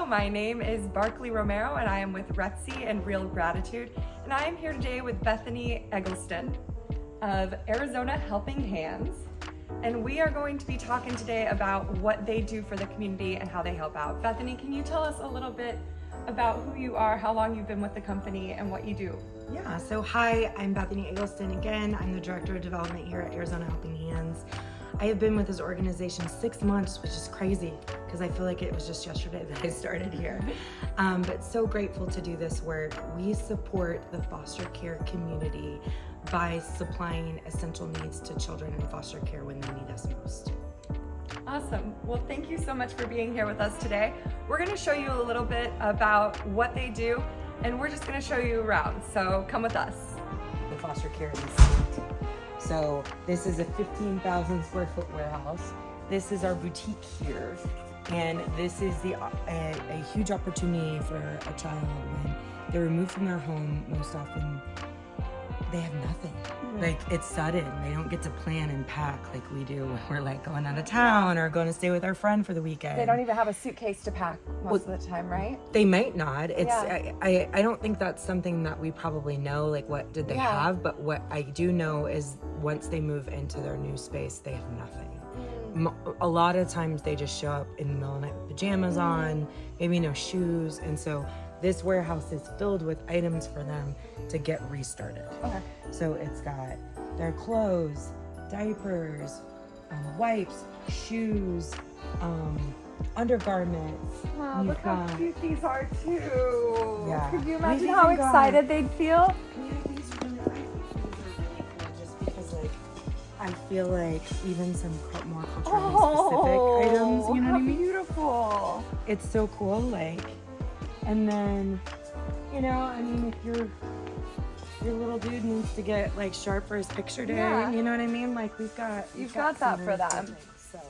my name is Barkley Romero and I am with Retsy and Real Gratitude, and I am here today with Bethany Eggleston of Arizona Helping Hands, and we are going to be talking today about what they do for the community and how they help out. Bethany, can you tell us a little bit about who you are, how long you've been with the company, and what you do? Yeah, so hi, I'm Bethany Eggleston again. I'm the Director of Development here at Arizona Helping Hands. I have been with this organization 6 months, which is crazy because I feel like it was just yesterday that I started here. But so grateful to do this work. We support the foster care community by supplying essential needs to children in foster care when they need us most. Awesome. Well, thank you so much for being here with us today. We're going to show you a little bit about what they do, and we're just going to show you around. So come with us. The foster care institute. So this is a 15,000 square foot warehouse. This is our boutique here. And this is a huge opportunity for a child when they're removed from their home. Most often they have nothing. Like, it's sudden. They don't get to plan and pack like we do when we're like going out of town or going to stay with our friend for the weekend. They don't even have a suitcase to pack most of the time, right? They might not. I don't think that's something that we probably know, like what did they have, but what I do know is once they move into their new space, they have nothing. A lot of times they just show up in the middle of the night with pajamas on, maybe no shoes, and so this warehouse is filled with items for them to get restarted. Okay. So it's got their clothes, diapers, wipes, shoes, undergarments. Wow, look how cute these are too. Yeah. Could you imagine how excited they'd feel? Yeah, these are really cool just because like I feel like even some more culturally specific items, you know what I mean? Beautiful. It's so cool, like, and then, you know, I mean, if your little dude needs to get like sharp for his picture day, you know what I mean? Like you've got that for them. So,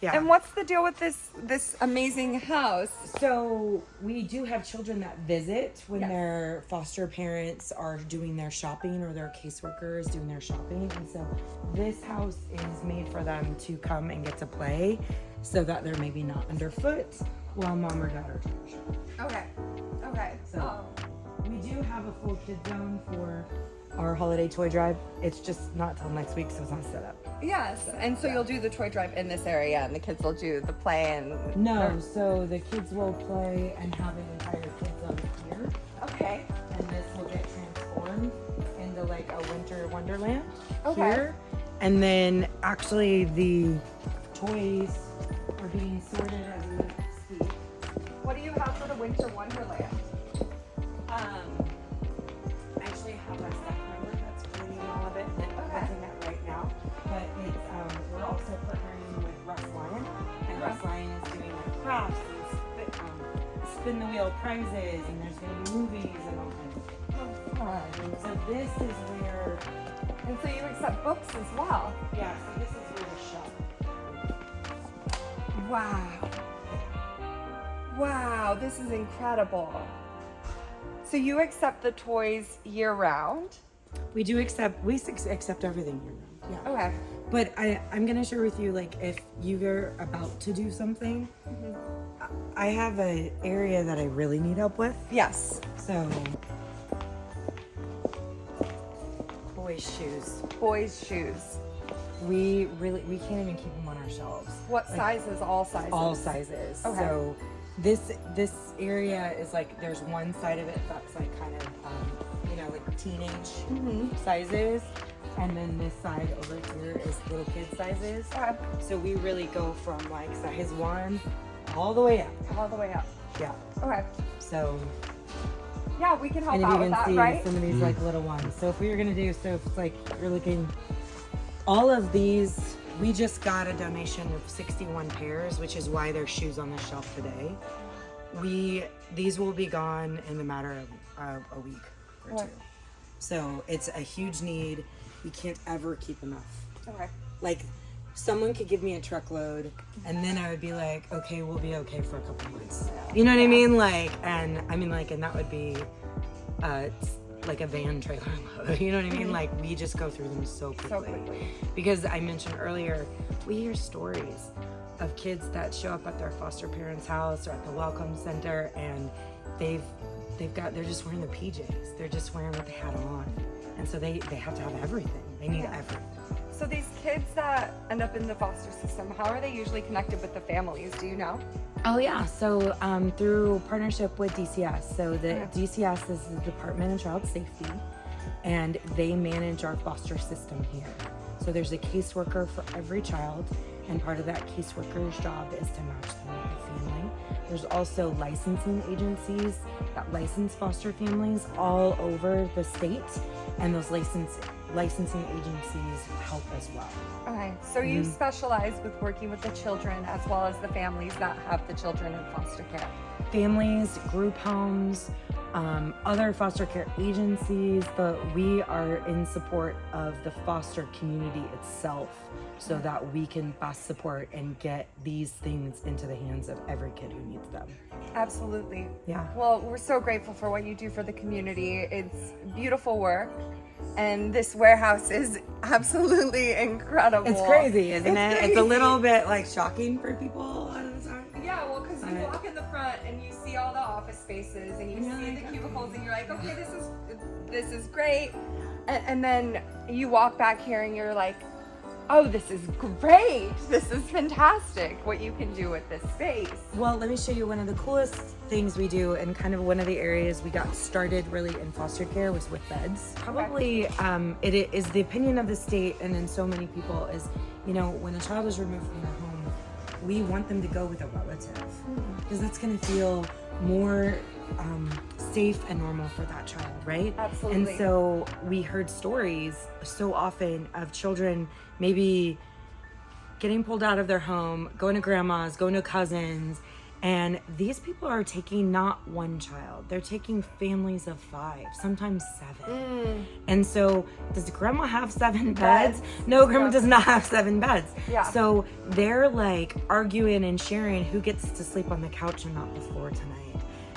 yeah. And what's the deal with this amazing house? So we do have children that visit when their foster parents are doing their shopping or their caseworker is doing their shopping. And so this house is made for them to come and get to play so that they're maybe not underfoot while mom or dad are trying to shop. Okay. So we do have a full kid zone for our holiday toy drive. It's just not till next week, so it's not set up. Yes, and so you'll do the toy drive in this area, and the kids will do the play and... No, so the kids will play and have an entire kid zone here. Okay. And this will get transformed into like a winter wonderland here. And then actually the toys are being sorted as we speak. What do you have for the winter wonderland? I actually have a staff member that's planning all of it and looking at right now. But it's we're also partnering with Russ Lyon, and Russ Lyon is doing like crafts and spin the wheel prizes, and there's going to be movies and all kinds of stuff. So this is where, and so you accept books as well. Yeah. So this is where the shop. Wow, this is incredible. So you accept the toys year round? We accept everything year round. Yeah. Okay. But I'm gonna share with you, like, if you're about to do something, I have an area that I really need help with. Yes. So, boys' shoes. Boys' shoes. We can't even keep them on our shelves. What sizes? All sizes? All sizes. Okay. So this area is like, there's one side of it that's like kind of, you know, like teenage sizes. And then this side over here is little kid sizes. So we really go from like size 1 all the way up. All the way up. Yeah. Okay. So. Yeah, we can help and out you with can that, see right? some of these like little ones. So if we were gonna do, so if it's like you're looking, all of these, we just got a donation of 61 pairs, which is why there's shoes on the shelf today. These will be gone in a matter of a week or two. So it's a huge need. We can't ever keep enough. Okay. Like, someone could give me a truckload and then I would be like, okay, we'll be okay for a couple months. You know what I mean? Like, and that would be like a van trailer load. You know what I mean? Like, we just go through them so quickly. Because I mentioned earlier, we hear stories of kids that show up at their foster parents' house or at the welcome center, and they're just wearing their PJs. They're just wearing what they had on. And so they have to have everything. They need everything. So these kids that end up in the foster system, how are they usually connected with the families? Do you know? Oh yeah, so through partnership with DCS. So the DCS is the Department of Child Safety, and they manage our foster system here. So there's a caseworker for every child, and part of that caseworker's job is to match them with the family. There's also licensing agencies that license foster families all over the state, and those licensing agencies help as well. Okay, so you specialize with working with the children as well as the families that have the children in foster care. Families, group homes, other foster care agencies, but we are in support of the foster community itself so that we can best support and get these things into the hands of every kid who needs them. Absolutely. Yeah. Well, we're so grateful for what you do for the community. It's beautiful work, and this warehouse is absolutely incredible. It's crazy, isn't it? It's a little bit like shocking for people a lot of the time. Yeah, well, because you walk in the front and you see all the office spaces and you see the cubicles and you're like, okay, this is great. And then you walk back here and you're like, oh, this is great. This is fantastic what you can do with this space. Well, let me show you one of the coolest things we do, and kind of one of the areas we got started really in foster care was with beds. Probably it is the opinion of the state and in so many people is, you know, when a child is removed from their home, we want them to go with a relative because that's going to feel more safe and normal for that child, right? Absolutely. And so we heard stories so often of children maybe getting pulled out of their home, going to grandma's, going to cousins, and these people are taking not one child, they're taking families of 5, sometimes 7. And so does grandma have 7 beds? No, grandma does not have 7 beds. Yeah. So they're like arguing and sharing who gets to sleep on the couch and not the floor tonight.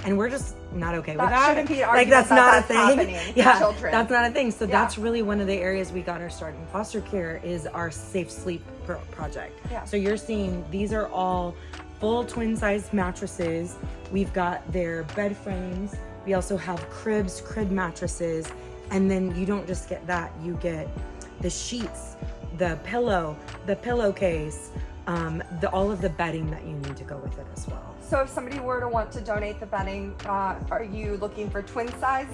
And we're just not okay with that. Shouldn't be like that's not a thing. Happening Yeah, to children. that's not a thing. So that's really one of the areas we got our start in foster care is our Safe Sleep project. Yeah. So you're seeing these are all full twin size mattresses. We've got their bed frames. We also have crib mattresses, and then you don't just get that. You get the sheets, the pillow, the pillowcase, all of the bedding that you need to go with it as well. So if somebody were to want to donate the bedding, are you looking for twin size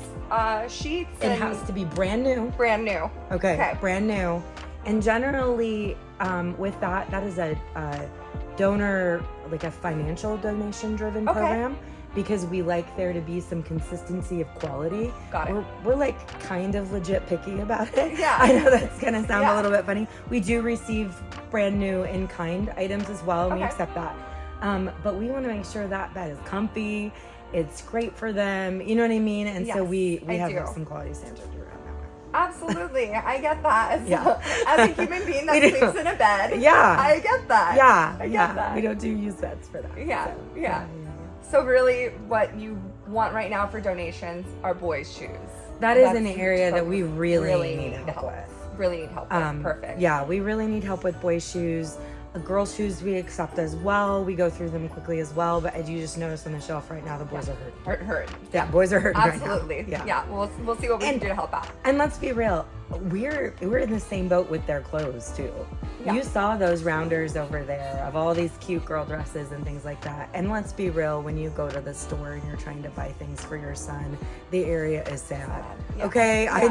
sheets? It has to be brand new. Brand new. Okay. Brand new. And generally, with that is a donor, like a financial donation driven program, because we like there to be some consistency of quality. Got it. We're like kind of legit picky about it. Yeah. I know that's gonna sound a little bit funny. We do receive brand new in kind items as well, and we accept that. But we want to make sure that that is comfy, it's great for them, you know what I mean? And so we have some quality standards around that one. Absolutely, I get that. As a human being that sleeps in a bed, I get that. I get that. We don't do use beds for that. Yeah. So really, what you want right now for donations are boys' shoes. That is an area that we really need help with. Really need help with. Perfect. Yeah, we really need help with boys' shoes. Girls' shoes we accept as well. We go through them quickly as well, but as you just noticed on the shelf right now, the boys are hurting. Hurt. Yeah, boys are hurting Absolutely. right now. Yeah. We'll see what we can do to help out. And let's be real, we're in the same boat with their clothes too. Yeah. You saw those rounders over there of all these cute girl dresses and things like that. And let's be real, when you go to the store and you're trying to buy things for your son, the area is sad. Yeah. Okay, yeah. I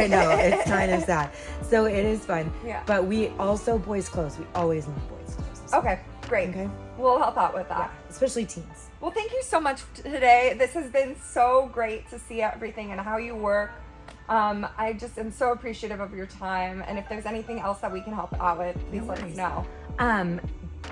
know. It's kind of sad. So it is fun. Yeah. But we also, boys' clothes, we always need boys' clothes. Okay, great. Okay. We'll help out with that. Yeah, especially teens. Well, thank you so much today. This has been so great to see everything and how you work. I just am so appreciative of your time. And if there's anything else that we can help out with, please let us know.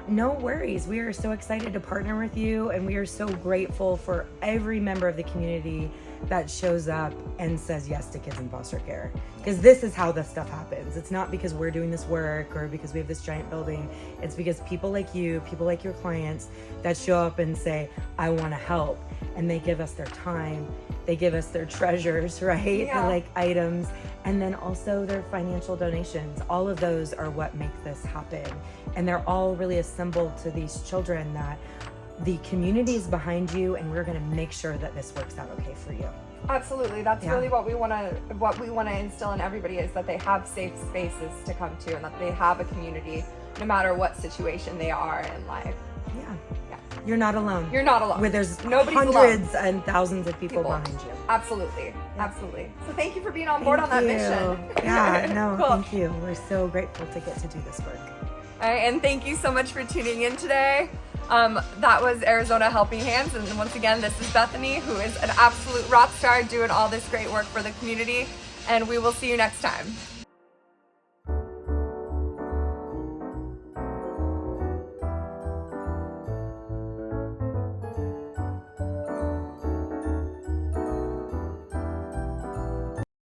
No worries. We are so excited to partner with you, and we are so grateful for every member of the community that shows up and says yes to kids in foster care. Because this is how this stuff happens. It's not because we're doing this work or because we have this giant building. It's because people like you, people like your clients that show up and say, I want to help. And they give us their time They give us their treasures, right? Yeah. Like items, and then also their financial donations. All of those are what make this happen. And they're all really a symbol to these children that the community is behind you, and we're going to make sure that this works out okay for you. Absolutely. That's really what we want to instill in everybody, is that they have safe spaces to come to, and that they have a community no matter what situation they are in life. Yeah. You're not alone. You're not alone. Where there's Nobody's hundreds alone. and thousands of people behind you. Absolutely. Absolutely. So thank you for being on board on that mission. Yeah, no, Cool. thank you. We're so grateful to get to do this work. All right, and thank you so much for tuning in today. That was Arizona Helping Hands, and once again, this is Bethany, who is an absolute rock star doing all this great work for the community, and we will see you next time.